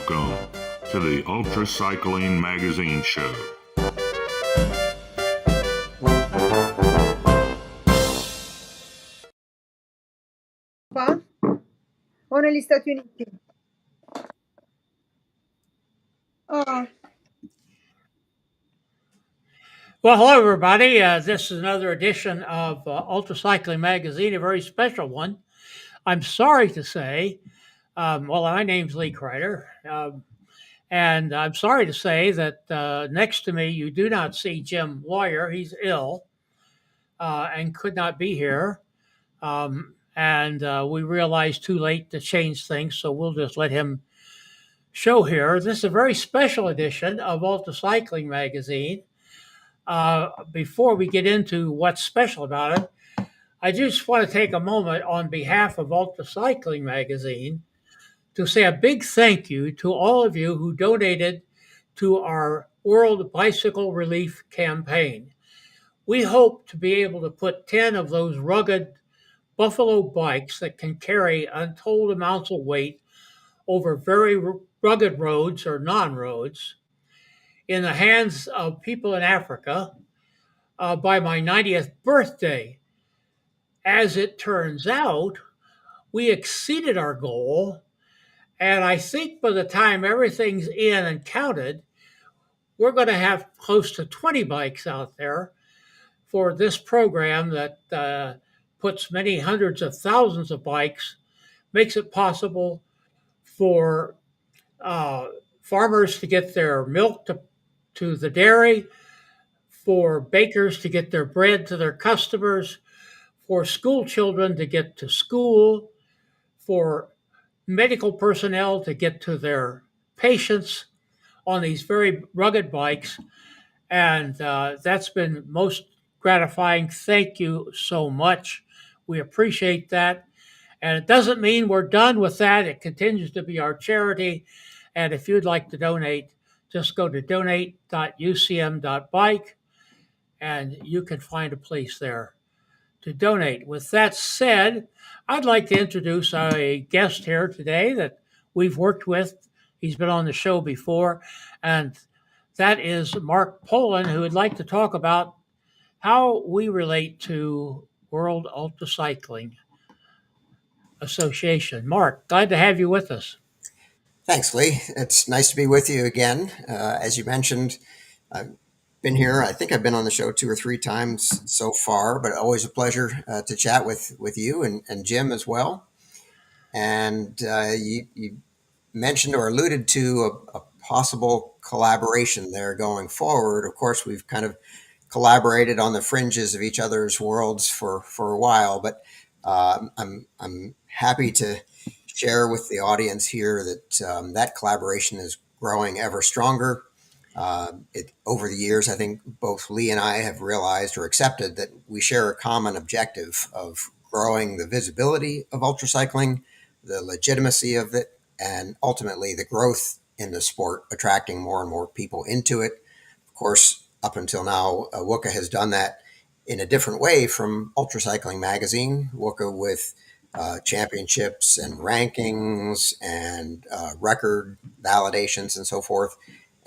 Welcome to the UltraCycling Magazine Show. O negli Stati Uniti? Oh, Well, hello, everybody. This is another edition of UltraCycling Magazine, a very special one. I'm sorry to say, my name's Lee Kreider, and I'm sorry to say that next to me, you do not see Jim Lawyer. He's ill and could not be here. And we realized too late to change things, so we'll just let him show here. This is a very special edition of UltraCycling Magazine. Before we get into what's special about it, I just want to take a moment on behalf of UltraCycling Magazine to say a big thank you to all of you who donated to our World Bicycle Relief Campaign. We hope to be able to put 10 of those rugged Buffalo bikes that can carry untold amounts of weight over very rugged roads or non-roads in the hands of people in Africa by my 90th birthday. As it turns out, we exceeded our goal. And I think by the time everything's in and counted, we're going to have close to 20 bikes out there for this program that puts many hundreds of thousands of bikes, makes it possible for farmers to get their milk to the dairy, for bakers to get their bread to their customers, for school children to get to school, for medical personnel to get to their patients on these very rugged bikes. And that's been most gratifying. Thank you so much. We appreciate that. And it doesn't mean we're done with that. It continues to be our charity. And if you'd like to donate, just go to donate.ucm.bike and you can find a place there to donate. With that said, I'd like to introduce a guest here today that we've worked with. He's been on the show before, and that is Mark Poland, who would like to talk about how we relate to World UltraCycling Association. Mark, glad to have you with us. Thanks, Lee. It's nice to be with you again. As you mentioned, I've been here. I think I've been on the show 2 or 3 times so far, but always a pleasure to chat with you and Jim as well. And you mentioned or alluded to a possible collaboration there going forward. Of course, we've kind of collaborated on the fringes of each other's worlds for a while, but I'm happy to share with the audience here that that collaboration is growing ever stronger. Over the years, I think both Lee and I have realized or accepted that we share a common objective of growing the visibility of ultracycling, the legitimacy of it, and ultimately the growth in the sport, attracting more and more people into it. Of course, up until now, WUCA has done that in a different way from UltraCycling Magazine. WUCA with championships and rankings and record validations and so forth,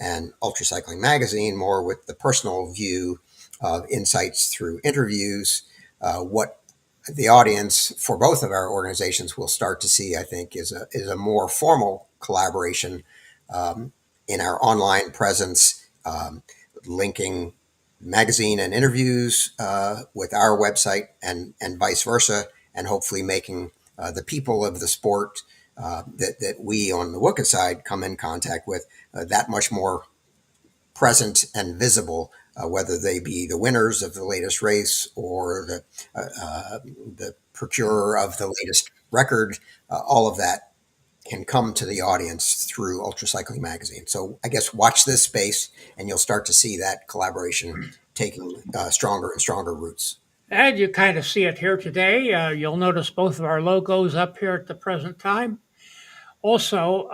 and UltraCycling Magazine more with the personal view of insights through interviews. What the audience for both of our organizations will start to see, I think, is a more formal collaboration in our online presence, linking magazine and interviews with our website and vice versa, and hopefully making the people of the sport that we on the WUCA side come in contact with that much more present and visible, whether they be the winners of the latest race or the procurer of the latest record. All of that can come to the audience through UltraCycling Magazine. So I guess watch this space and you'll start to see that collaboration taking stronger and stronger roots. And you kind of see it here today. You'll notice both of our logos up here at the present time. Also,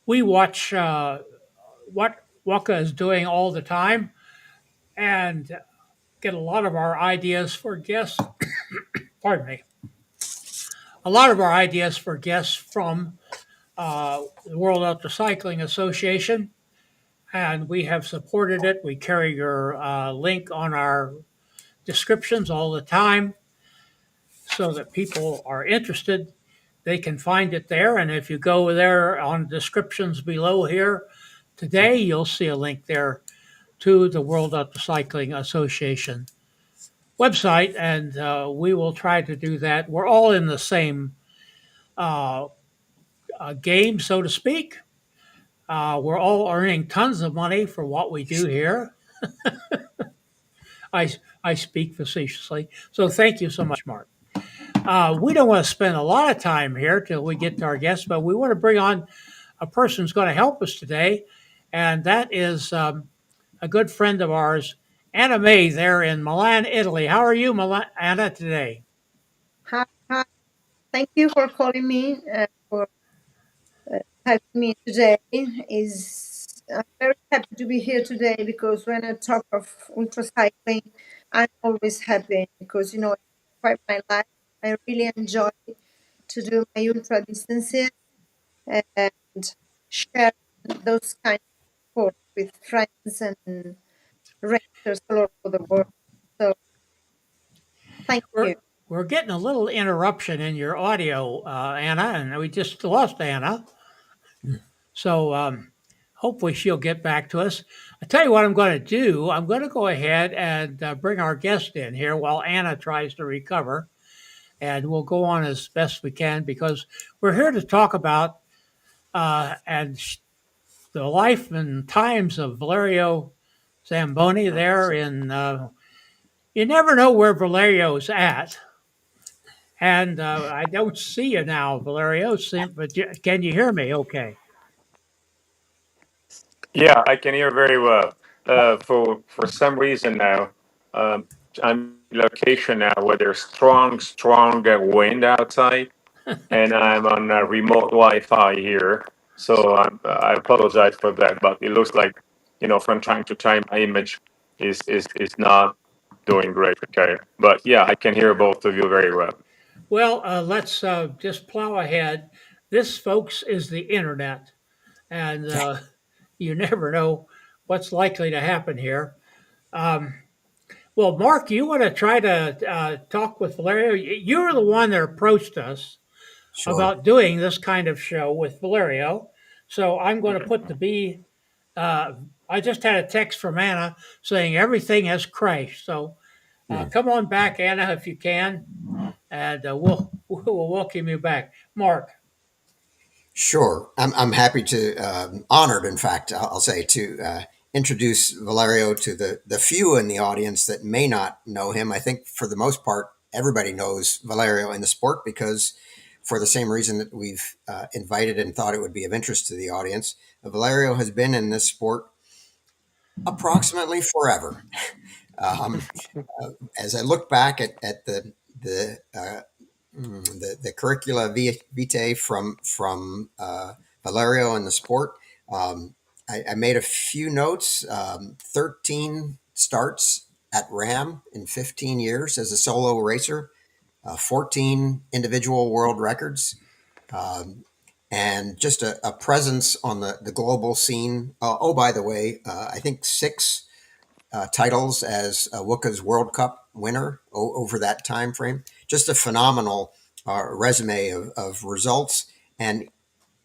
we watch what WUCA is doing all the time and get a lot of our ideas for guests. Pardon me. A lot of our ideas for guests from the World UltraCycling Association, and we have supported it. We carry your link on our descriptions all the time so that people are interested. They can find it there. And if you go there on descriptions below here today, you'll see a link there to the World UltraCycling Association website. And we will try to do that. We're all in the same uh, game, so to speak. We're all earning tons of money for what we do here. I, I speak facetiously. So thank you so much, Mark. We don't want to spend a lot of time here till we get to our guests, but we want to bring on a person who's going to help us today. And that is a good friend of ours, Anna Mei, there in Milan, Italy. How are you, Anna, today? Hi, hi. Thank you for calling me, for having me today. I'm very happy to be here today because when I talk of ultracycling, I'm always happy because, quite my life, I really enjoy to do my ultra distances and share those kind of sports with friends and racers all over the world. So thank We're, you. we're getting a little interruption in your audio, Anna, and we just lost Anna. So hopefully she'll get back to us. I tell you what I'm going to do. I'm going to go ahead and bring our guest in here while Anna tries to recover. And we'll go on as best we can because we're here to talk about the life and times of Valerio Zamboni there in. You never know where Valerio's at. And I don't see you now, Valerio, but can you hear me okay? Yeah, I can hear very well. For some reason now, um, I'm in a location now where there's strong wind outside, and I'm on remote Wi-Fi here. So I apologize for that, but it looks like from time to time my image is not doing great. Okay, but yeah, I can hear both of you very well. Well, let's just plow ahead. This, folks, is the internet, and you never know what's likely to happen here. Um, well, Mark, you want to try to talk with Valerio? You were the one that approached us Sure. about doing this kind of show with Valerio. So I'm going to put the B. I just had a text from Anna saying everything has crashed. So Hmm. come on back, Anna, if you can, and we'll welcome you back. Mark. Sure. I'm happy to, honored, in fact, I'll say, to introduce Valerio to the few in the audience that may not know him. I think for the most part, everybody knows Valerio in the sport because for the same reason that we've invited and thought it would be of interest to the audience. Valerio has been in this sport approximately forever. Um, as I look back at the curricula vitae from Valerio and the sport. I made a few notes. 13 starts at RAM in 15 years as a solo racer. 14 individual world records. Um, and just a presence on the global scene. Oh, by the way, I think six titles as Wooka's World Cup winner over that time frame. Just a phenomenal resume of results, and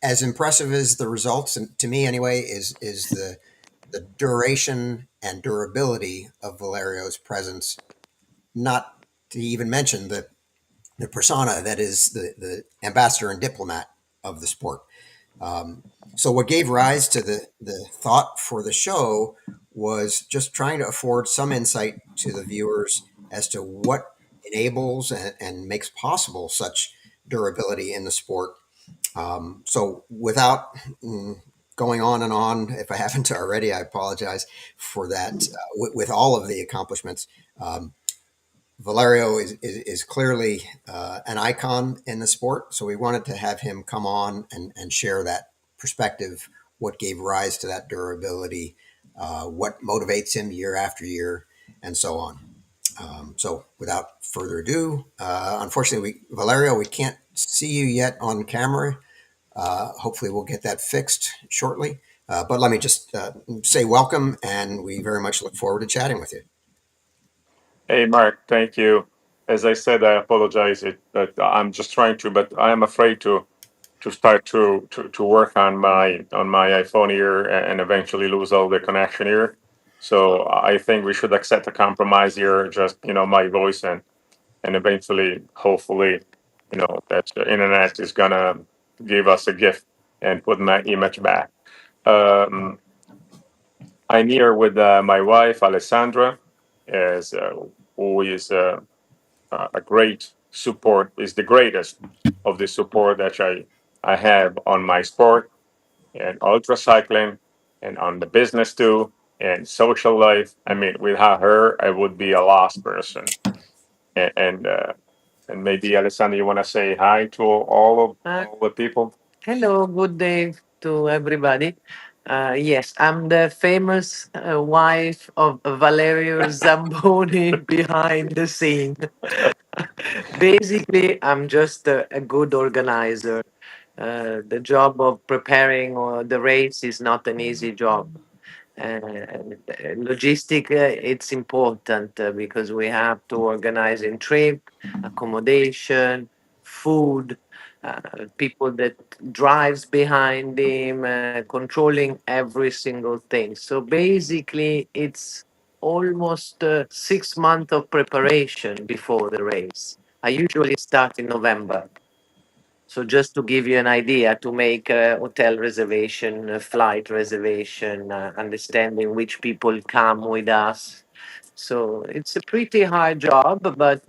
as impressive as the results, and to me anyway, is the duration and durability of Valerio's presence. Not to even mention the persona that is the ambassador and diplomat of the sport. Um, so what gave rise to the thought for the show was just trying to afford some insight to the viewers as to what enables and makes possible such durability in the sport. So without going on, if I haven't already, I apologize for that. With all of the accomplishments, um, Valerio is clearly an icon in the sport, so we wanted to have him come on and share that perspective, what gave rise to that durability, what motivates him year after year, and so on. So without further ado, unfortunately, Valerio, we can't see you yet on camera. Hopefully, we'll get that fixed shortly. But let me just say welcome, and we very much look forward to chatting with you. Hey, Mark, thank you. As I said, I apologize that I'm just trying to, but I am afraid to start to work on my iPhone here and eventually lose all the connection here. So I think we should accept a compromise here, just my voice and eventually, hopefully, that the internet is gonna give us a gift and put my image back. Um, I'm here with my wife Alessandra, as who is a great support, is the greatest of the support that I have on my sport and ultra cycling and on the business too and social life. I mean, without her, I would be a lost person. And and maybe Alessandra, you want to say hi to all the people? Hello, good day to everybody. Yes, I'm the famous wife of Valerio Zamboni behind the scene. Basically, I'm just a good organizer. The job of preparing the race is not an easy job. Logistic, it's important because we have to organize in trip, accommodation, food, people that drives behind him, controlling every single thing. So basically, it's almost 6 months of preparation before the race. I usually start in November. So just to give you an idea, to make a hotel reservation, a flight reservation, understanding which people come with us. So it's a pretty hard job, but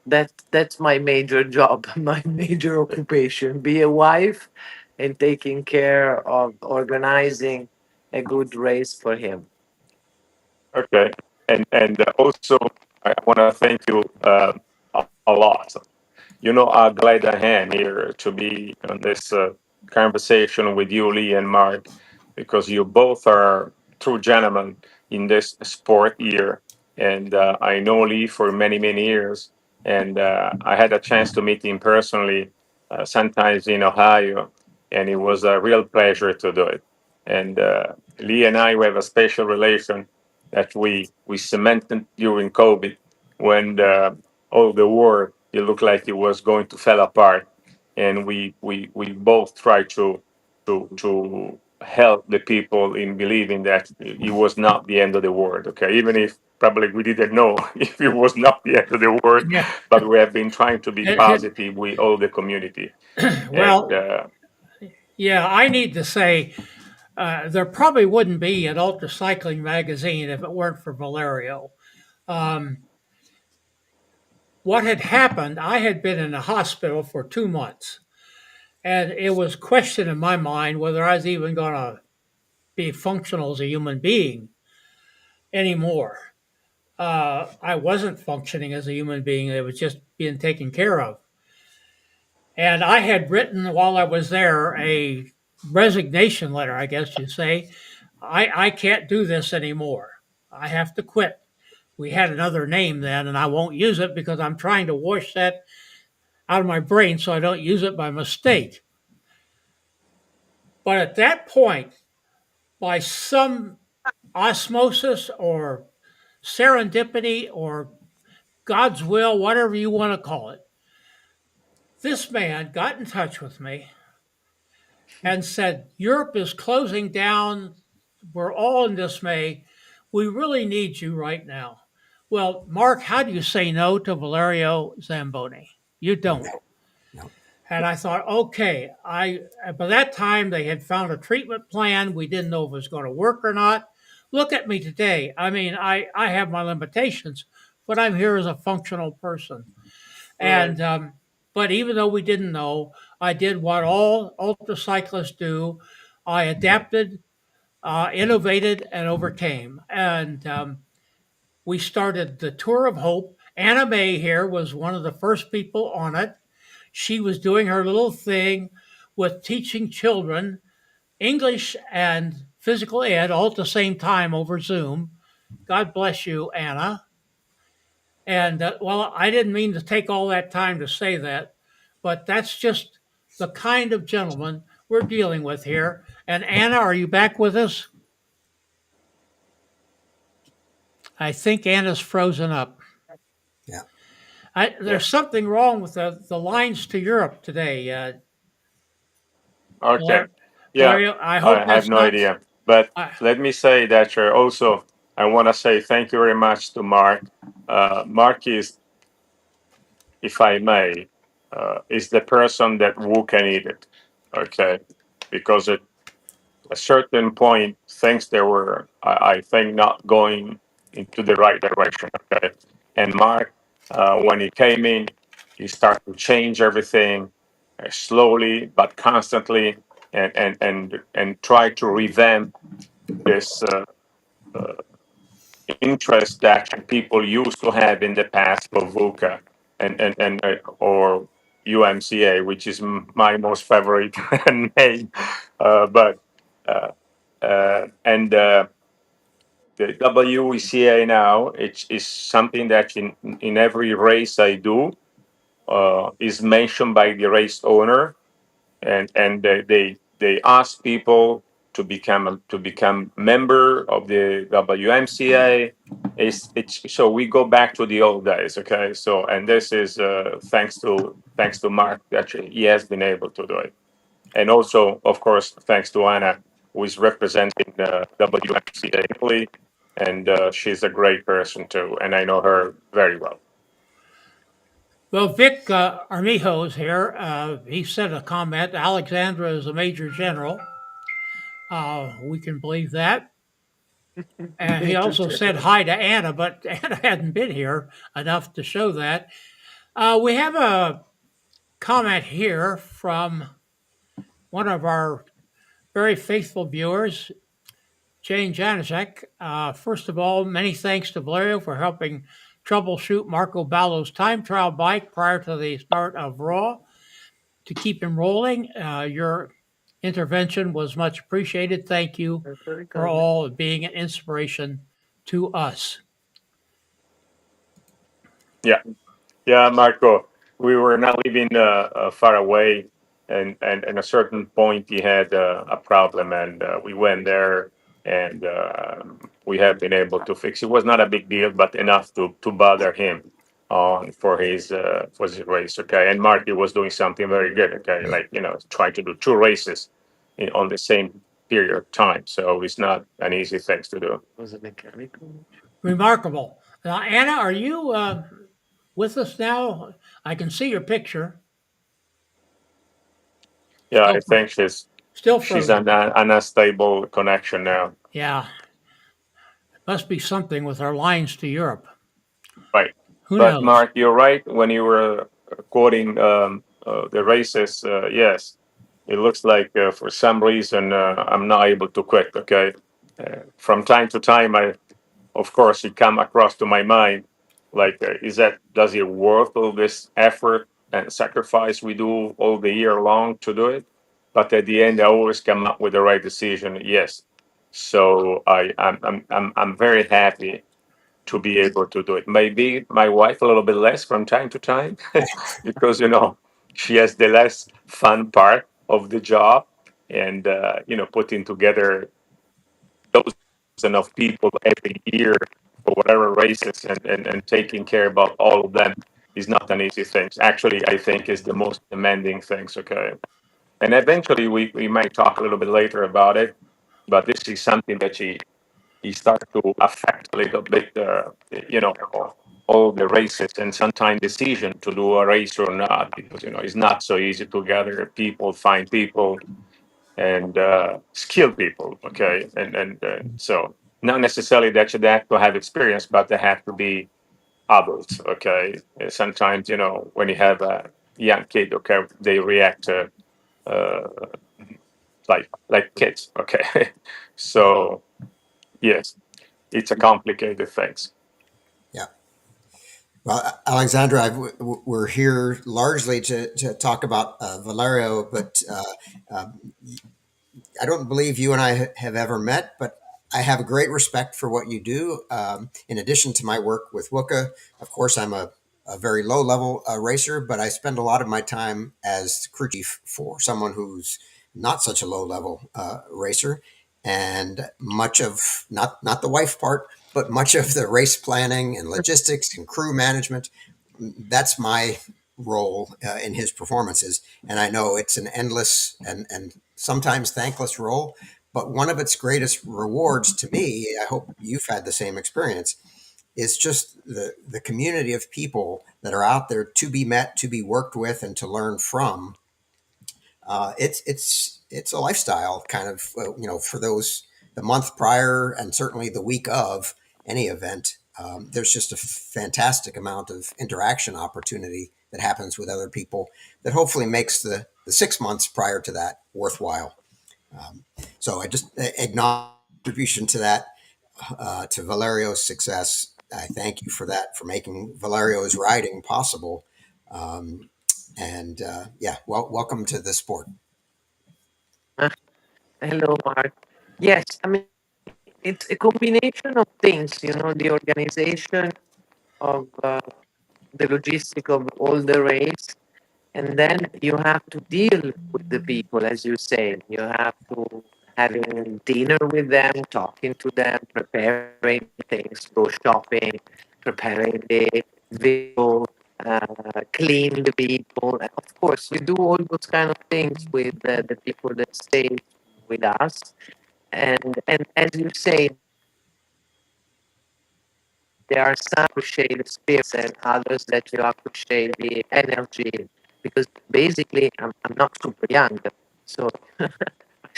that's my major job, my major occupation. Be a wife and taking care of organizing a good race for him. Okay, and also I want to thank you a lot. How glad I am here to be on this conversation with you, Lee and Mark, because you both are true gentlemen in this sport here. And I know Lee for many, many years. And I had a chance to meet him personally, sometimes in Ohio. And it was a real pleasure to do it. And Lee and I we have a special relation that we cemented during COVID when all the world it looked like it was going to fall apart, and we both tried to help the people in believing that it was not the end of the world. Okay, even if probably we didn't know if it was not the end of the world, Yeah. but we have been trying to be It, positive with all the community. And well, yeah, I need to say there probably wouldn't be an UltraCycling magazine if it weren't for Valerio. Um, what had happened, I had been in a hospital for 2 months, and it was question in my mind whether I was even going to be functional as a human being anymore. I wasn't functioning as a human being, it was just being taken care of. And I had written while I was there a resignation letter, I guess you'd say. I can't do this anymore. I have to quit. We had another name then, and I won't use it because I'm trying to wash that out of my brain so I don't use it by mistake. But at that point, by some osmosis or serendipity or God's will, whatever you want to call it, this man got in touch with me and said, Europe is closing down. We're all in dismay. We really need you right now. Well, Mark, how do you say no to Valerio Zamboni? You don't. No, no, And I thought, okay, by that time they had found a treatment plan. We didn't know if it was going to work or not. Look at me today. I mean, I have my limitations, but I'm here as a functional person. right. And but even though we didn't know, I did what all ultra cyclists do. I adapted, innovated, and overcame. And we started the Tour of Hope. Anna Mei here was one of the first people on it. She was doing her little thing with teaching children English and physical ed all at the same time over Zoom. God bless you, Anna. And well, I didn't mean to take all that time to say that, but that's just the kind of gentleman we're dealing with here. And Anna, are you back with us? I think Anna's frozen up. Yeah. Yeah. There's something wrong with the lines to Europe today. Okay. Yeah. Valerio, I hope I have that's no not. idea. But Uh, let me say that also, I want to say thank you very much to Mark. Mark is, if I may, is the person that who can eat it. Okay. Because at a certain point, things that were, I think, not going into the right direction. Okay. And Mark, when he came in, he started to change everything slowly but constantly, and try to revamp this interest that people used to have in the past for VUCA and or UMCA, which is my most favorite name. But and The WECA now, it is something that in every race I do is mentioned by the race owner, and they ask people to become member of the WMCA. It's so we go back to the old days, okay? So and this is thanks to Mark that he has been able to do it, and also of course thanks to Anna, who is representing the WMCA in Italy, and she's a great person too, and I know her very well. well, Vic Armijo is here. He sent a comment. Alexandra is a major general. We can believe that. And he also said hi to Anna, but Anna hadn't been here enough to show that. We have a comment here from one of our very faithful viewers, Jane Janacek. First of all, many thanks to Valerio for helping troubleshoot Marco Ballo's time trial bike prior to the start of Raw to keep him rolling. Your intervention was much appreciated. Thank you for all being an inspiration to us. Yeah. Yeah, Marco, we were not living far away, and a certain point he had a problem, and we went there, and we have been able to fix it. It was not a big deal, but enough to bother him on for his race. Okay, and Marky was doing something very good. Okay, like trying to do two races on the same period of time. So it's not an easy thing to do. Was it mechanical? Remarkable. Now, Anna, are you with us now? I can see your picture. Yeah, Still, I think still she's frozen. an unstable connection now. Yeah, must be something with our lines to Europe. Right. Who But knows? Mark, you're right when you were quoting the races. Yes, it looks like for some reason I'm not able to quit. Okay. From time to time, of course, it come across to my mind, like, does it worth all this effort and sacrifice we do all the year long to do it? But at the end, I always come up with the right decision. Yes. So I'm very happy to be able to do it. Maybe my wife a little bit less from time to time, because she has the less fun part of the job, and putting together those enough people every year for whatever races, and taking care about all of them is not an easy thing. Actually, I think is the most demanding things. Okay, and eventually we might talk a little bit later about it, but this is something that he started to affect a little bit, all the races, and sometimes decision to do a race or not, because it's not so easy to gather people, find people, and skill people. Okay, and so not necessarily that you have to have experience, but they have to be adults. Okay, sometimes when you have a young kid, okay, they react uh, like kids. Okay, so yes, it's a complicated thing. Yeah. Well, Alexandra, we're here largely to talk about Valerio, but I don't believe you and I have ever met, but I have a great respect for what you do. In addition to my work with WUCA, of course, I'm a a very low level racer, but I spend a lot of my time as crew chief for someone who's not such a low level racer, and much of not the wife part, but much of the race planning and logistics and crew management. That's my role in his performances, and I know it's an endless and sometimes thankless role. But one of its greatest rewards to me, I hope you've had the same experience, is just the community of people that are out there to be met, to be worked with, and to learn from. It's a lifestyle kind of for those the month prior and certainly the week of any event. There's just a fantastic amount of interaction opportunity that happens with other people that hopefully makes the 6 months prior to that worthwhile. So I just acknowledge contribution to that, to Valerio's success. I thank you for that, for making Valerio's riding possible. Um, and yeah, welcome to the sport. Uh, Hello, Mark. Yes, I mean, it's a combination of things, the organization of the logistic of all the race, and then you have to deal with the people, as you say. You have to having dinner with them, talking to them, preparing things, go shopping, preparing the vehicle, clean the vehicle. And of course, you do all those kind of things with the people that stay with us. And as you say, there are some appreciate the spirits and others that you appreciate the energy, because basically I'm not super young, so I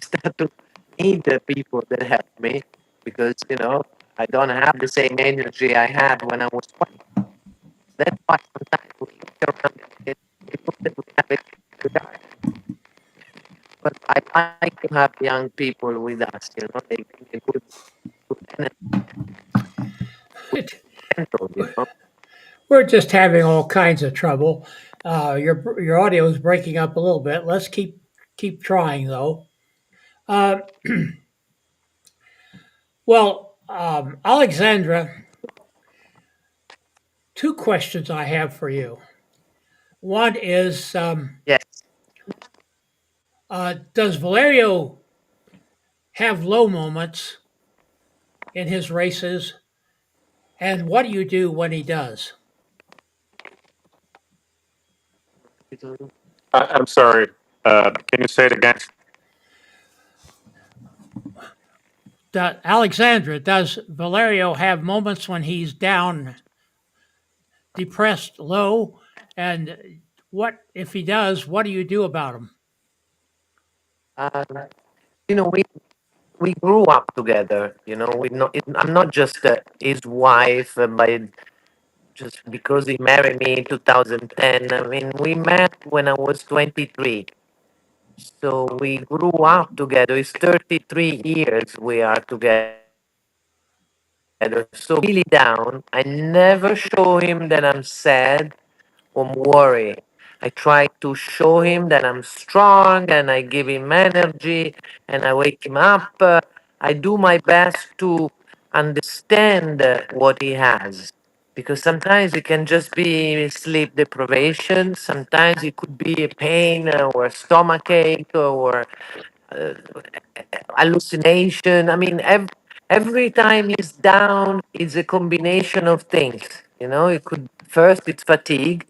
start to need the people that help me, because I don't have the same energy I had when I was 20. That's why sometimes we look around and people that we have it to die. But I like to have young people with us, they bring a good energy, mental, We're just having all kinds of trouble. Your audio is breaking up a little bit. Let's keep trying though. Uh, Alexandra, two questions I have for you. One is, Yes. does Valerio have low moments in his races, and what do you do when he does? I'm sorry. Can you say it again? Alexandra, does Valerio have moments when he's down, depressed, low, and what if he does? What do you do about him? Um, we grew up together. I'm not just his wife, by just because he married me in 2010. I mean, we met when I was 23. So we grew up together. It's 33 years we are together. So really down, I never show him that I'm sad or worried. I try to show him that I'm strong and I give him energy and I wake him up. I do my best to understand what he has, because sometimes it can just be sleep deprivation, sometimes it could be a pain or a stomach ache or uh, hallucination. I mean, every time he's down, it's a combination of things. It could first it's fatigue,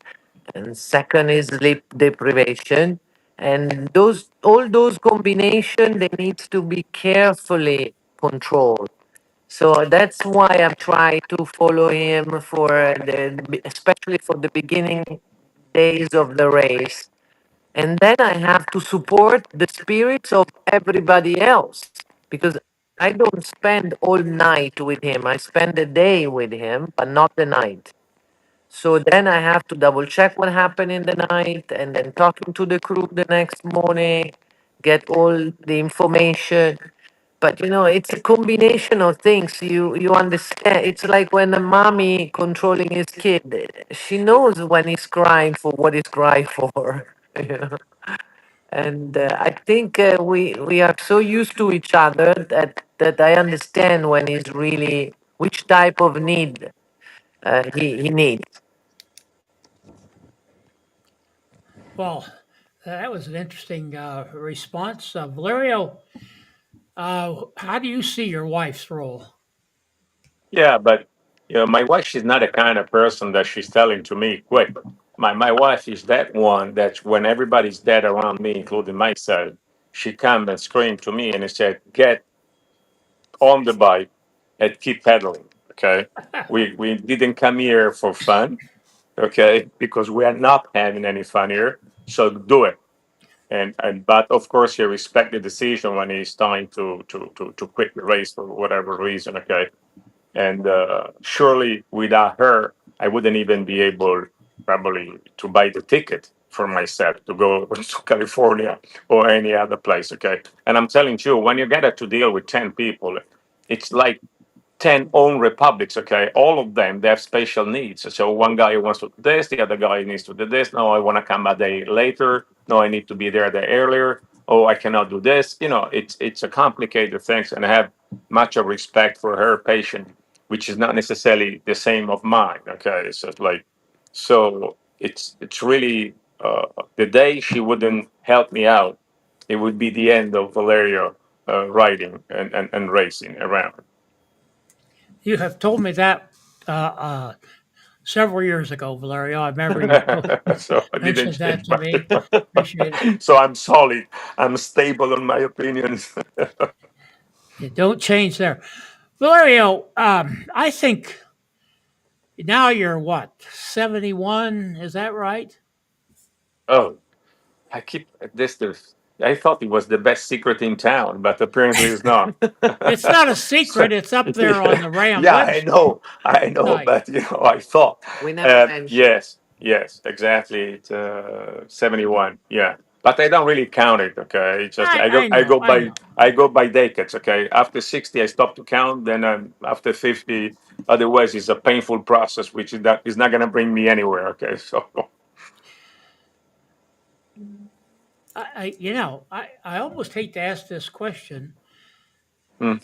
and second is sleep deprivation, and all those combination they needs to be carefully controlled. So that's why I'm trying to follow him for especially for the beginning days of the race, and then I have to support the spirits of everybody else, because I don't spend all night with him. I spend the day with him, but not the night. So then I have to double check what happened in the night and then talking to the crew the next morning, get all the information. But it's a combination of things. You understand. It's like when a mommy controlling his kid. She knows when he's crying for what he's crying for. You know? And I think we are so used to each other that I understand when he's really which type of need he needs. Well, that was an interesting response. Valerio, how do you see your wife's role? Yeah, but my wife, she's not the kind of person that she's telling to me quick. My wife is that one that when everybody's dead around me, including myself, she come and scream to me and said, "Get on the bike and keep pedaling." Okay, we didn't come here for fun. Okay, because we are not having any fun here. So do it. And but of course, you respect the decision when it's time to quit the race for whatever reason. Okay, and surely without her, I wouldn't even be able probably to buy the ticket for myself to go to California or any other place. Okay. And I'm telling you, when you get to deal with 10 people, it's like 10 own republics, okay? All of them, they have special needs. So one guy wants to do this, the other guy needs to do this. No, I want to come a day later. No, I need to be there a day earlier. Oh, I cannot do this. It's a complicated thing, and I have much of respect for her patient, which is not necessarily the same of mine. Okay, so it's like, so it's really the day she wouldn't help me out, it would be the end of Valerio riding and racing around. You have told me that uh, uh, several years ago, Valerio. I remember you So I didn't mentioned that change to my me. Appreciate it. so I'm solid. I'm stable on my opinions. You don't change there. Valerio, I think now you're what, 71? Is that right? Oh, I keep this. I thought it was the best secret in town, but apparently it's not. It's not a secret. So, It's up there on yeah, the Ram yeah, I know, website. but I thought, We never mentioned. yes, yes, exactly. It's 71. Yeah, but I don't really count it. Okay, it's just I know. I know. I go by decades. Okay, after 60, I stop to count. Then after 50, otherwise it's a painful process, which is not going to bring me anywhere. Okay, so. I almost hate to ask this question, Hmm.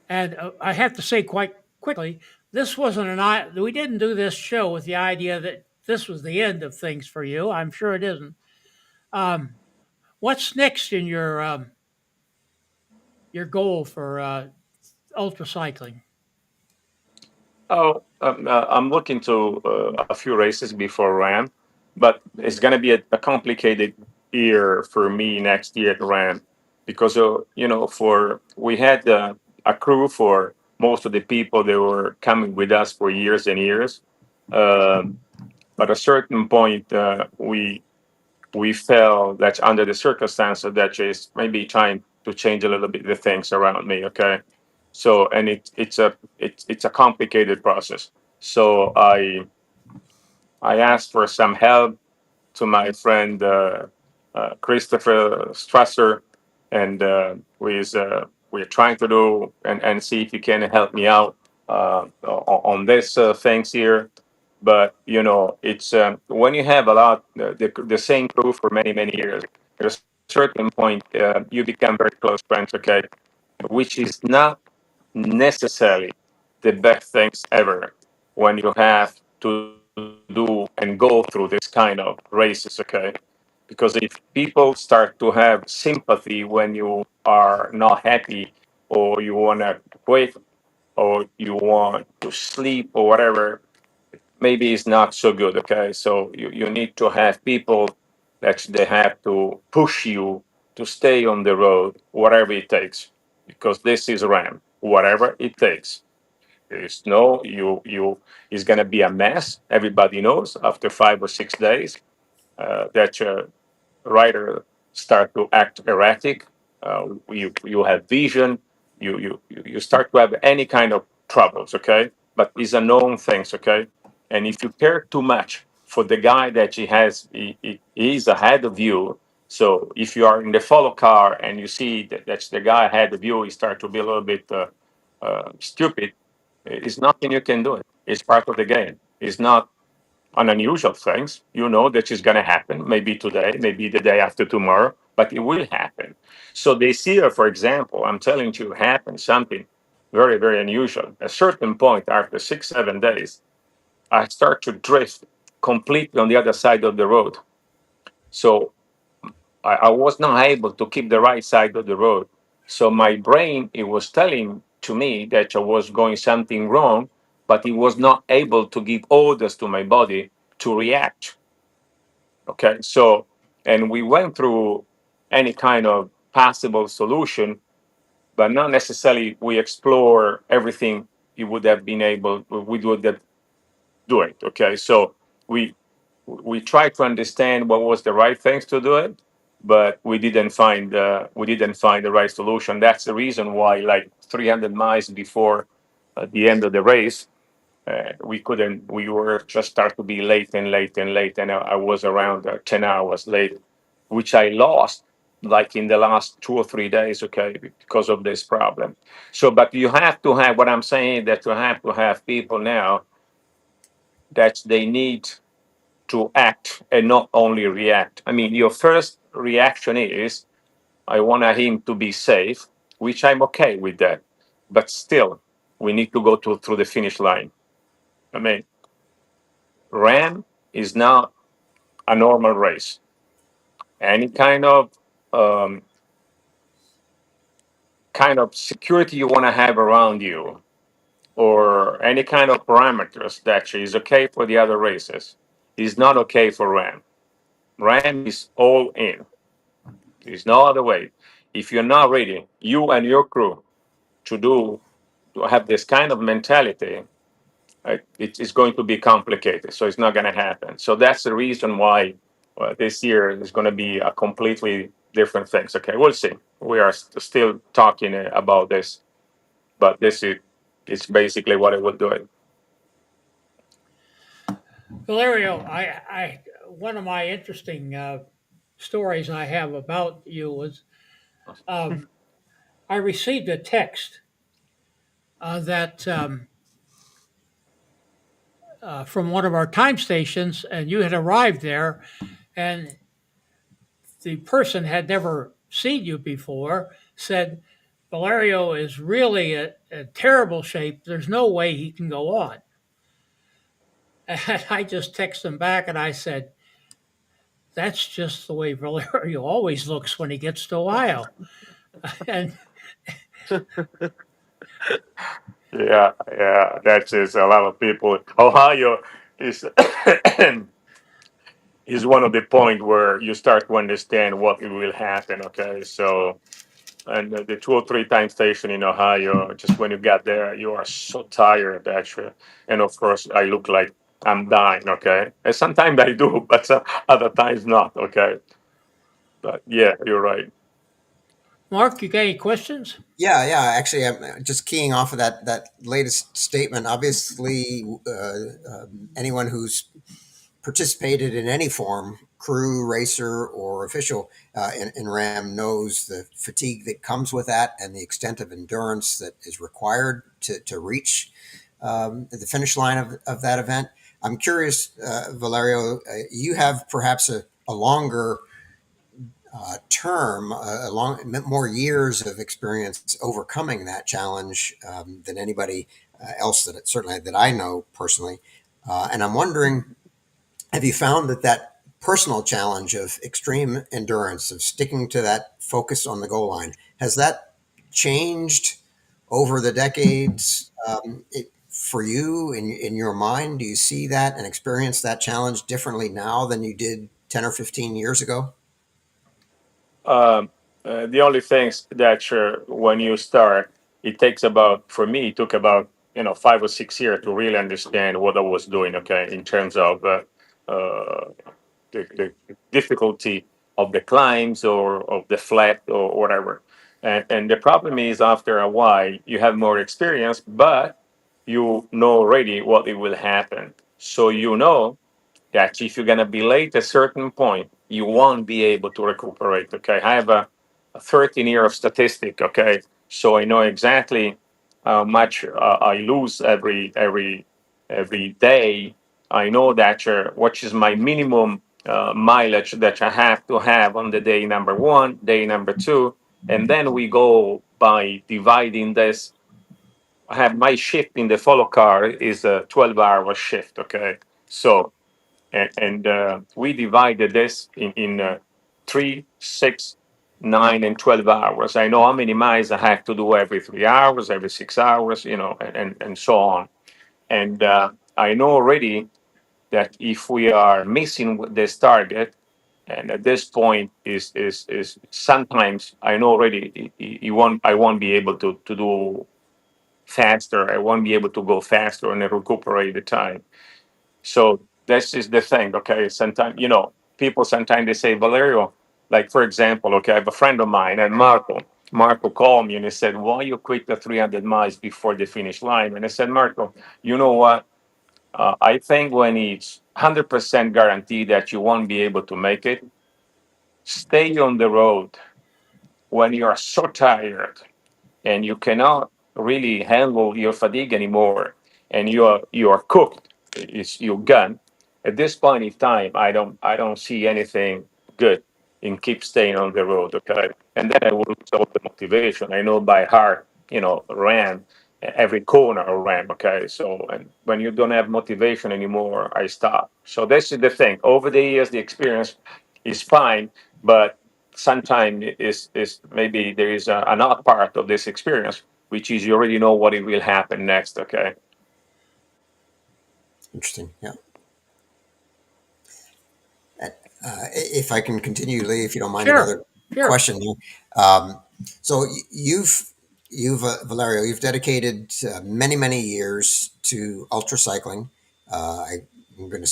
and I have to say quite quickly, this wasn't we didn't do this show with the idea that this was the end of things for you. I'm sure it isn't. Um, what's next in your goal for ultra cycling? Oh, I'm looking to a few races before Ram, but it's going to be a complicated year for me next year at Ram because for we had a crew for most of the people that were coming with us for years and years. Um, but at a certain point, we felt that under the circumstances that is maybe trying to change a little bit the things around me. Okay, so and it's a complicated process. So I asked for some help to my friend Christopher Strasser, and we're trying to do and see if you can help me out on this things here. But it's when you have a lot the same crew for many years. At a certain point, you become very close friends. Okay, which is not necessarily the best things ever when you have to do and go through this kind of races, okay? Because if people start to have sympathy when you are not happy or you want to quit or you want to sleep or whatever, maybe it's not so good, okay? So you need to have people that they have to push you to stay on the road, whatever it takes, because this is RAM, whatever it takes. There's no, it's gonna be a mess. Everybody knows after 5 or 6 days that writer start to act erratic. You have vision. You start to have any kind of troubles. Okay, but it's a known things. Okay, and if you care too much for the guy that he is ahead of you. So if you are in the follow car and you see that that's the guy ahead of you, he start to be a little bit stupid. It's nothing you can do. It. It's part of the game. It's not an unusual things. You know that is going to happen. Maybe today, maybe the day after tomorrow, but it will happen. So this year, for example, I'm telling you, happened something very unusual. At a certain point, after 6 7 days, I start to drift completely on the other side of the road. So I was not able to keep the right side of the road. So my brain, it was telling to me that I was going something wrong, but it was not able to give orders to my body to react. Okay, so and we went through any kind of possible solution, but not necessarily we explore everything you would have been able we would have do it. Okay, so we we tried to understand what was the right things to do it, but we didn't find the right solution. That's the reason why, like 300 miles before the end of the race, we couldn't. We were just start to be late and late and late, and I was around 10 hours late, which I lost like in the last 2 or 3 days. Okay, because of this problem. So, but you have to have what I'm saying that you have to have people now that they need to act and not only react. I mean, your first reaction is, I want him to be safe, which I'm okay with that. But still, we need to go through the finish line. I mean, Ram is not a normal race. Any um, kind of security you want to have around you, or any kind of parameters that is okay for the other races, is not okay for Ram. Ram is all in. There's no other way. If you're not ready, you and your crew, to do to have this kind of mentality, it is going to be complicated. So it's not going to happen. So that's the reason why this year is going to be a completely different things. Okay, we'll see. We are still talking about this, but this is it's basically what I would do it. Valerio, one of my interesting stories I have about you was um, I received a text that from one of our time stations, and you had arrived there, and the person had never seen you before. Said Valerio is really a terrible shape. There's no way he can go on. And I just texted him back and I said, that's just the way Valerio always looks when he gets to Ohio. And Yeah, yeah, that is a lot of people. Ohio is is one of the point where you start to understand what will happen. Okay, so and the 2 or 3 time station in Ohio, just when you get there, you are so tired actually, and of course I look like I'm dying. Okay, and sometimes I do, but other times not. Okay, but yeah, you're right. Mark, you got any questions? Yeah, yeah. Actually, I'm just keying off of that latest statement. Obviously, anyone who's participated in any form, crew, racer, or official in RAM, knows the fatigue that comes with that and the extent of endurance that is required to reach the finish line of that event. I'm curious, Valerio, you have perhaps a longer term, more years of experience overcoming that challenge than anybody else certainly that I know personally. And I'm wondering, have you found that personal challenge of extreme endurance, of sticking to that focus on the goal line, has that changed over the decades for you in your mind? Do you see that and experience that challenge differently now than you did 10 or 15 years ago? Um, the only things that when you start, it takes about for me it took about 5 or 6 years to really understand what I was doing. Okay, in terms of uh, the difficulty of the climbs or of the flat or whatever. And the problem is after a while you have more experience, but you know already what it will happen. So you know that if you're going to be late at a certain point, you won't be able to recuperate. Okay. I have a 13 year of statistic. Okay. So I know exactly how much I lose every day. I know that what is my minimum mileage that I have to have on the day number one, day number two. And then we go by dividing this. I have my shift in the follow car is a 12-hour shift. Okay. So and we divided this in 3, 6, 9, and 12 hours. I know how many miles I have to do every 3 hours, every 6 hours, and so on. And I know already that if we are missing this target, and at this point is sometimes I know already I won't be able to do faster. I won't be able to go faster and recuperate the time. So this is the thing, okay? Sometimes, people sometimes they say, Valerio, like for example, okay, I have a friend of mine and Marco. Marco called me and he said, why you quit the 300 miles before the finish line? And I said, Marco, you know what? I think when it's 100% guaranteed that you won't be able to make it, stay on the road when you are so tired and you cannot really handle your fatigue anymore and you are cooked, it's you're gone. At this point in time, I don't see anything good in keep staying on the road, okay? And then I will lose all the motivation. I know by heart, ran every corner of ram, okay? So and when you don't have motivation anymore, I stop. So this is the thing. Over the years the experience is fine, but sometimes is maybe there is another part of this experience, which is you already know what it will happen next. Okay. Interesting. Yeah. If I can continue, Lee, if you don't mind Sure, another sure. question. Um, so Valerio, you've dedicated many years to ultra cycling. I'm going to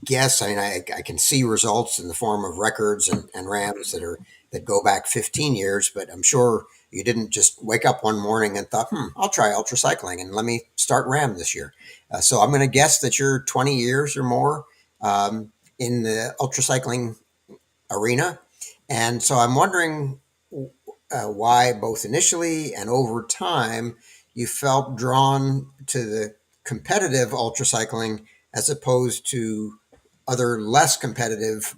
guess. I mean, I can see results in the form of records and RAMs that go back 15 years, but I'm sure you didn't just wake up one morning and thought, I'll try ultra cycling and let me start RAM this year. So I'm going to guess that you're 20 years or more. In the ultracycling arena. And so I'm wondering why, both initially and over time, you felt drawn to the competitive ultracycling as opposed to other less competitive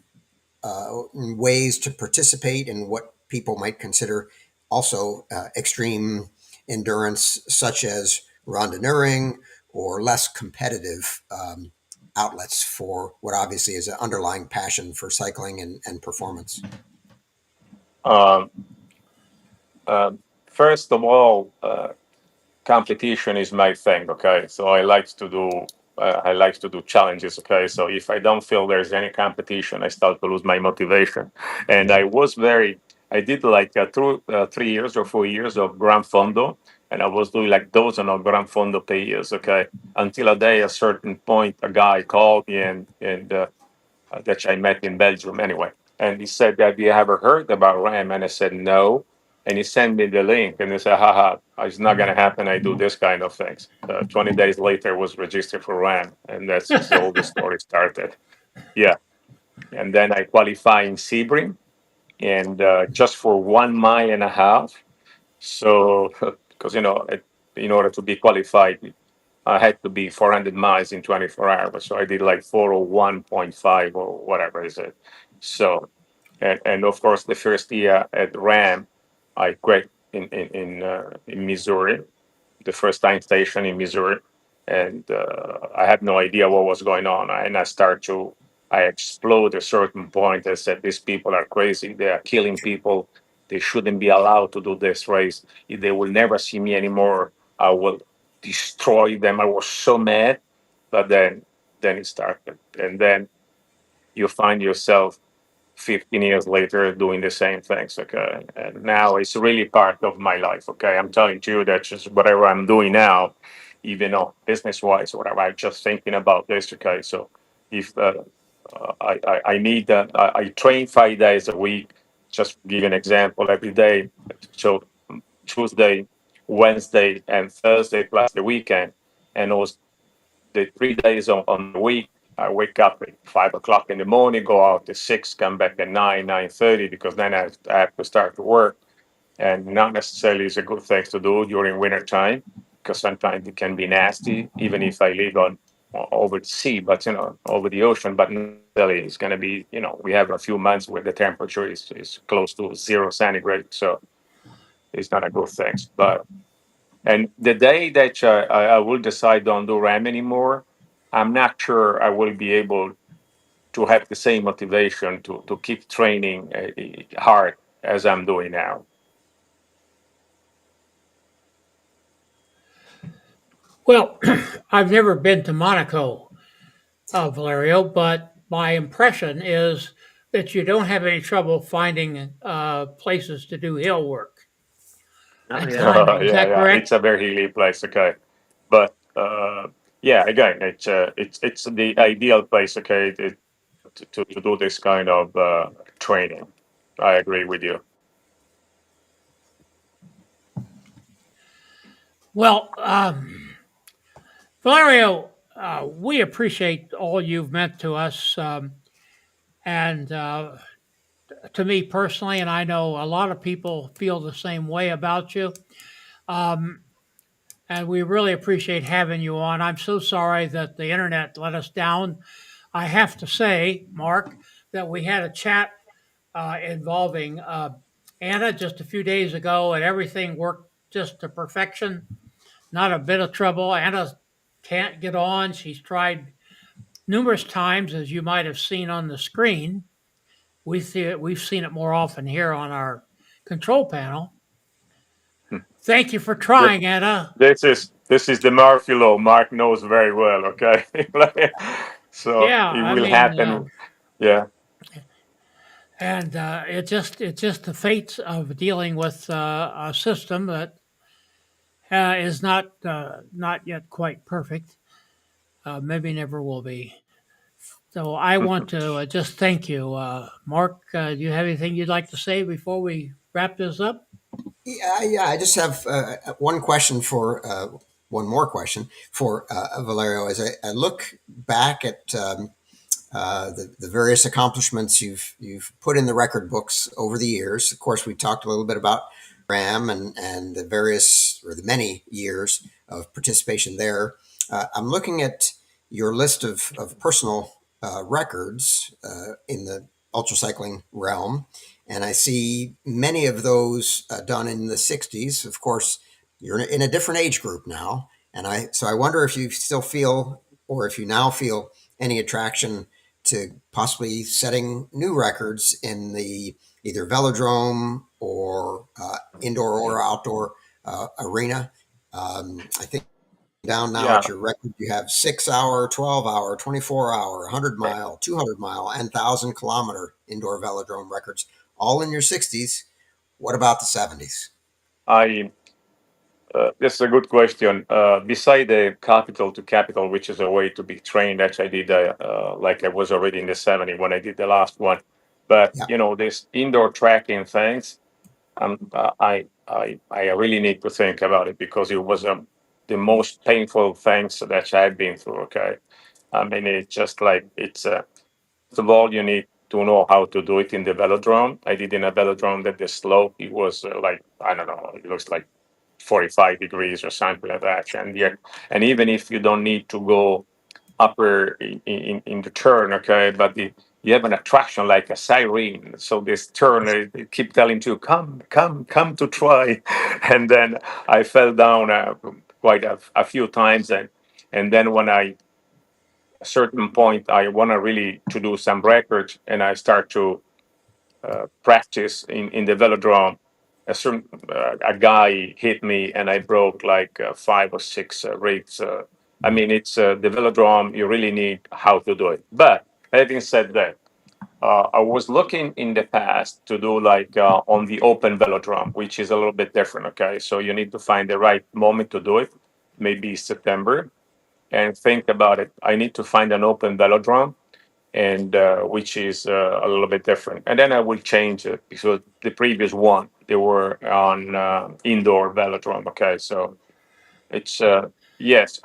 ways to participate in what people might consider also extreme endurance, such as randonneuring or less competitive outlets for what obviously is an underlying passion for cycling and performance. Um, First of all, competition is my thing. Okay, so I like to do challenges. Okay, so if I don't feel there's any competition, I start to lose my motivation. And I did like 3 years or 4 years of Gran Fondo, and I was doing like dozen of Gran Fondo years. Okay, until a day, a certain point, a guy called me and that I met in Belgium anyway. And he said, have you ever heard about RAM? And I said, no. And he sent me the link and he said, haha, it's not going to happen. I do this kind of things. 20 days later, I was registered for RAM. And that's all the story started. Yeah. And then I qualified in Sebring and just for 1 mile and a half. So, because, in order to be qualified, I had to be 400 miles in 24 hours. So I did like 401.5 or whatever is it. So, and of course, the first year at RAM, I quit in Missouri, the first time station in Missouri, and I had no idea what was going on. And I explode at a certain point. I said, these people are crazy. They are killing people. They shouldn't be allowed to do this race. If they will never see me anymore, I will destroy them. I was so mad, but then it started, and then you find yourself 15 years later doing the same things. Okay, and now it's really part of my life. Okay, I'm telling you that just whatever I'm doing now, even though business wise, whatever, I'm just thinking about this. Okay, so if I need I train 5 days a week. Just to give you an example, every day. So Tuesday, Wednesday, and Thursday plus the weekend, and those the 3 days on the week. I wake up at 5 o'clock in the morning, go out at 6, come back at 9:30, because then I have to start to work. And not necessarily is a good thing to do during winter time, because sometimes it can be nasty, even if I live on over the sea, but over the ocean. But not necessarily it's going to be, we have a few months where the temperature is close to 0 centigrade, so it's not a good thing. But and the day that I will decide don't do RAM anymore, I'm not sure I will be able. to have the same motivation to keep training hard as I'm doing now. Well, I've never been to Monaco, Valerio, but my impression is that you don't have any trouble finding places to do hill work Oh and yeah. climbing. Is Yeah, that yeah, it's correct? a very hilly place. Okay, but yeah, again, it's the ideal place. Okay, to do this kind of training. I agree with you. Well, Valerio, we appreciate all you've meant to us, and to me personally, and I know a lot of people feel the same way about you. Um, and we really appreciate having you on. I'm so sorry that the internet let us down. I have to say, Mark, that we had a chat involving Anna just a few days ago, and everything worked just to perfection. Not a bit of trouble. Anna can't get on. She's tried numerous times, as you might have seen on the screen. We've seen it more often here on our control panel. Thank you for Th- trying, Anna. this is the Murphy law. Mark knows very well. Okay, so Yeah, it I will mean, happen. Yeah, and it's just the fate of dealing with a system that is not yet quite perfect. Maybe never will be. So I want to just thank you, Mark. Do you have anything you'd like to say before we wrap this up? Yeah, yeah. I just have one question for one more question for Valerio. As I look back at the various accomplishments you've put in the record books over the years. Of course, we talked a little bit about RAM and the various or the many years of participation there. I'm looking at your list of personal records in the ultracycling realm, and I see many of those done in the 60s. Of course, you're in a different age group now, and I wonder if you still feel, or if you now feel, any attraction to possibly setting new records in the either velodrome or indoor or outdoor arena. I think down now yeah. at your record, you have 6 hour, 12 hour, 24 hour, 100 mile, 200 mile, and 1,000 kilometer indoor velodrome records, all in your 60s. What about the 70s? I That's a good question. Beside the capital to capital, which is a way to be trained, actually, I did like I was already in the 70 when I did the last one. But Yeah. this indoor tracking things, I really need to think about it because it was the most painful things that I've been through. Okay, I mean it's just like it's first of all you need to know how to do it in the velodrome. I did in a velodrome that the slope it was like I don't know, it looks like 45 degrees or something like that. And yet, and even if you don't need to go upper in the turn, okay, but you have an attraction like a siren. So this turn, they keep telling you, come, come, come to try. And then I fell down quite a few times. And then when a certain point, I want to really to do some records and I start to practice in the velodrome, a guy hit me and I broke like 5 or 6 ribs. I mean, it's the velodrome. You really need how to do it. But having said that, I was looking in the past to do like on the open velodrome, which is a little bit different. Okay, so you need to find the right moment to do it. Maybe September, and think about it. I need to find an open velodrome and which is a little bit different. And then I will change it because the previous one they were on indoor velodrome. Okay, so it's yes,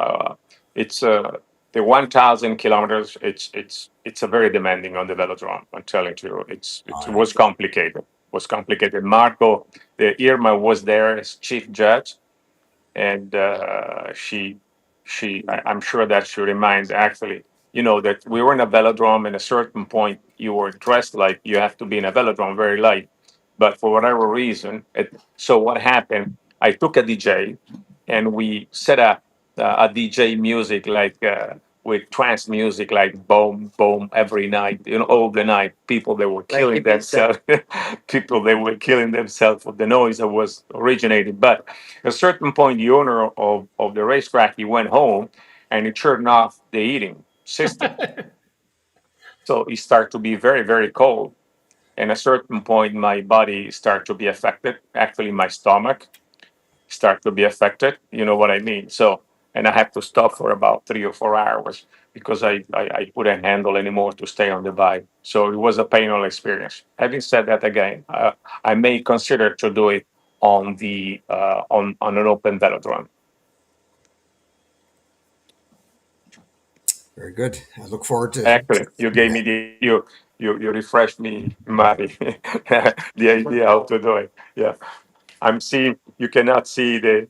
it's the 1,000 kilometers. It's a very demanding on the velodrome. I'm telling you, it Uh, was complicated. Was complicated. Marco, the Irma was there as chief judge, and I'm sure that she reminds actually that we were in a velodrome and at a certain point you were dressed like you have to be in a velodrome very light, but for whatever reason so what happened, I took a DJ and we set up a DJ music like with trance music, like boom, boom, every night, all the night. People they were Like killing Ibiza. themselves. People they were killing themselves with the noise that was originating. But at a certain point, the owner of the racetrack, he went home and he turned off the heating system. So it started to be very, very cold. And at a certain point, my body started to be affected. Actually, my stomach start to be affected. You know what I mean? So, and I have to stop for about 3 or 4 hours because I couldn't handle anymore to stay on the bike. So it was a painful experience. Having said that, again, I may consider to do it on the on an open velodrome. Very good. I look forward to Actually, you gave me the you refreshed me, Mari, the idea how to do it. Yeah. I'm seeing, you cannot see the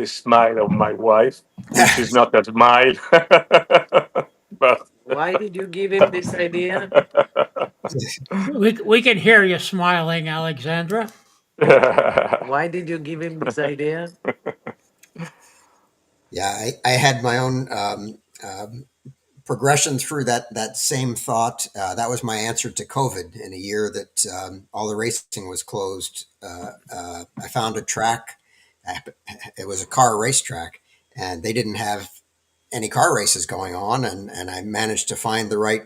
smile of my wife, which is not a smile. But Why did you give him this idea? We can hear you smiling, Alexandra. Why did you give him this idea? Yeah, I had my own progression through that same thought. That was my answer to COVID in a year that all the racing was closed. I found a track. It was a car racetrack, and they didn't have any car races going on. And I managed to find the right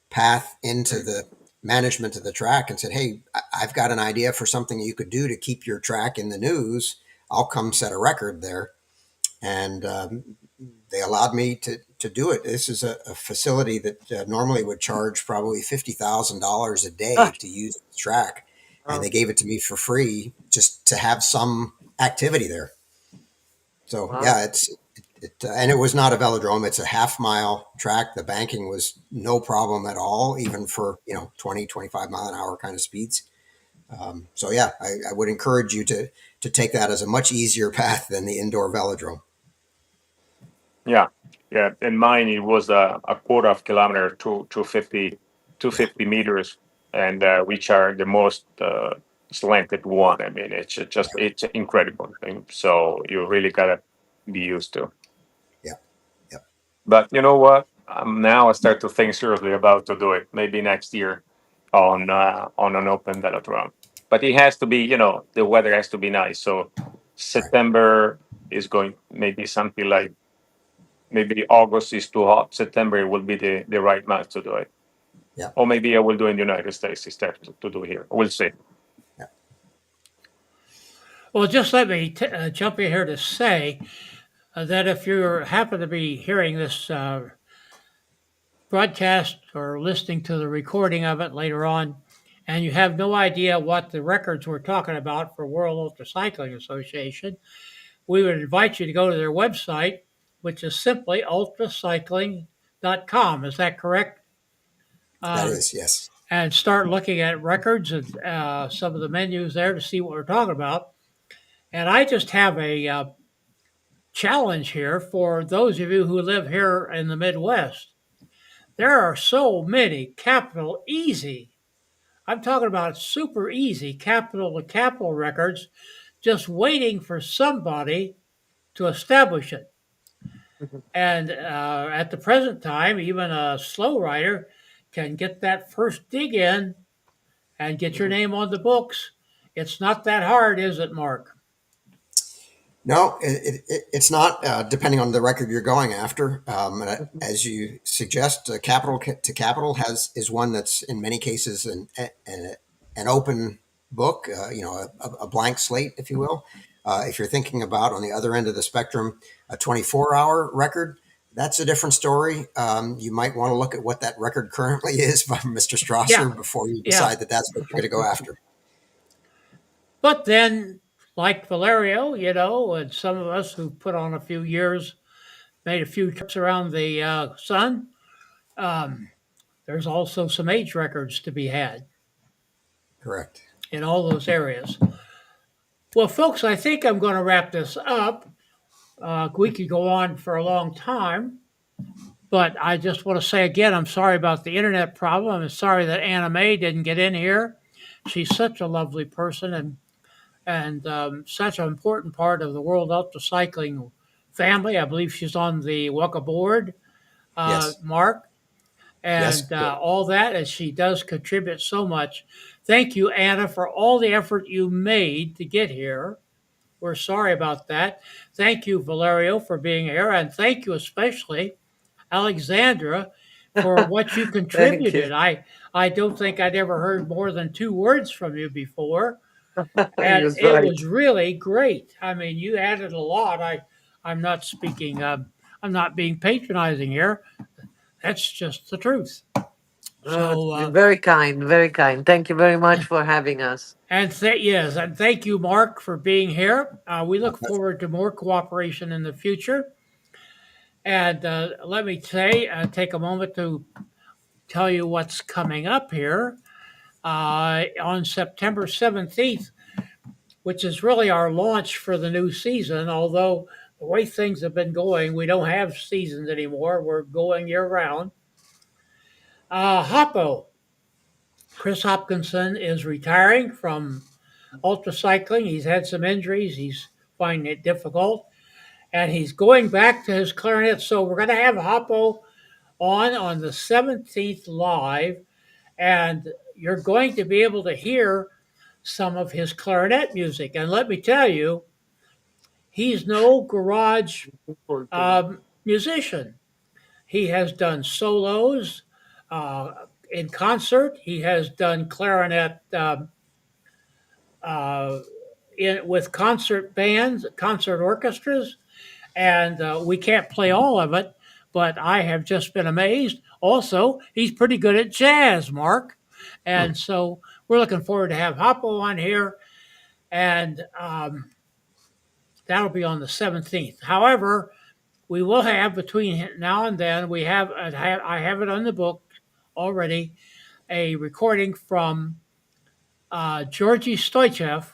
path into the management of the track and said, "Hey, I've got an idea for something you could do to keep your track in the news. I'll come set a record there." And they allowed me to do it. This is a facility that normally would charge probably $50,000 a day Ah, to use the track, and they oh, gave it to me for free just to have some activity there. So wow. yeah, and it was not a velodrome. It's a half-mile track. The banking was no problem at all, even for 20, 25 mile an hour kind of speeds. So yeah, I would encourage you to take that as a much easier path than the indoor velodrome. Yeah, yeah. In mine, it was a quarter of kilometer to 250 meters, and which are the most slanted one. I mean, it's incredible thing. So you really gotta be used to. Yeah, yeah, But you know what? Now I start to think seriously about to do it. Maybe next year on an open velodrome. But it has to be, the weather has to be nice. So right. September is going maybe something like maybe August is too hot. September will be the right month to do it. Yeah, Or maybe I will do in the United States instead to do here. We'll see. yeah. Well, just let me jump in here to say that if you happen to be hearing this broadcast or listening to the recording of it later on, and you have no idea what the records we're talking about for World Ultra Cycling Association, we would invite you to go to their website, which is simply ultracycling.com. Is that correct? That Uh, is, yes. and start looking at records and some of the menus there to see what we're talking about. And I just have a challenge here for those of you who live here in the Midwest. There are so many capital easy, I'm talking about super easy capital to capital records just waiting for somebody to establish it. And at the present time, even a slow rider can get that first dig in and get your name on the books. It's not that hard, is it, Mark? No, it's not. Depending on the record you're going after, as you suggest, capital to capital is one that's in many cases an open book. A blank slate, if you will. If you're thinking about on the other end of the spectrum, a 24-hour record, that's a different story. You might want to look at what that record currently is by Mr. Yeah, Strasser before you yeah. decide that that's what you're going to go after. But then, like Valerio, and some of us who put on a few years, made a few trips around the sun, um, there's also some age records to be had Correct. in all those areas. Well, folks, I think I'm going to wrap this up. We could go on for a long time, but I just want to say again, I'm sorry about the internet problem. I'm sorry that Anna Mei didn't get in here. She's such a lovely person and such an important part of the World Ultra Cycling family. I believe she's on the Waka board. Yes. Mark, Yes. and all that, and she does contribute so much. Thank you, Anna, for all the effort you made to get here. We're sorry about that. Thank you, Valerio, for being here, and thank you especially, Alexandra, for what you Thank you. contributed. I don't think I'd ever heard more than 2 words from you before, and You're it right. was really great. I mean, you added a lot. I'm not speaking. I'm not being patronizing here. That's just the truth. So, Very kind, very kind. Thank you very much for having us. yes, and thank you, Mark, for being here. We My look pleasure. forward to more cooperation in the future. And let me say, take a moment to tell you what's coming up here on September 17th, which is really our launch for the new season. Although the way things have been going, we don't have seasons anymore. We're going year round. Hoppo, Chris Hopkinson is retiring from UltraCycling. He's had some injuries. He's finding it difficult. And he's going back to his clarinet. So we're going to have Hoppo on the 17th live. And you're going to be able to hear some of his clarinet music. And let me tell you, he's no garage Important. musician. He has done solos in concert. He has done clarinet uh, with concert bands, concert orchestras, and we can't play all of it. But I have just been amazed. Also, he's pretty good at jazz, Mark, Hmm. and so we're looking forward to have Hoppo on here, and that'll be on the 17th. However, we will have between now and then I have it on the book already a recording from Georgy Stoichev,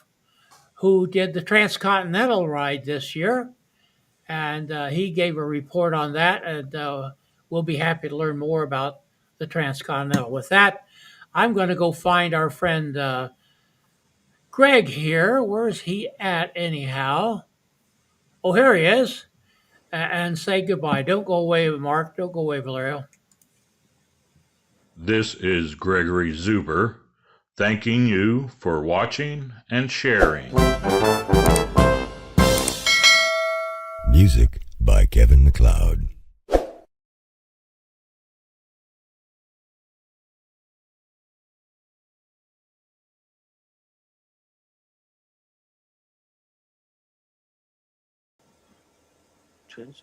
who did the transcontinental ride this year, and he gave a report on that, and we'll be happy to learn more about the transcontinental. With that, I'm going to go find our friend Greg here. Where's he at anyhow? Oh, here he is, and say goodbye. Don't go away, Mark. Don't go away, Valerio. This is Gregory Zuber, thanking you for watching and sharing. Music by Kevin MacLeod. Cheers.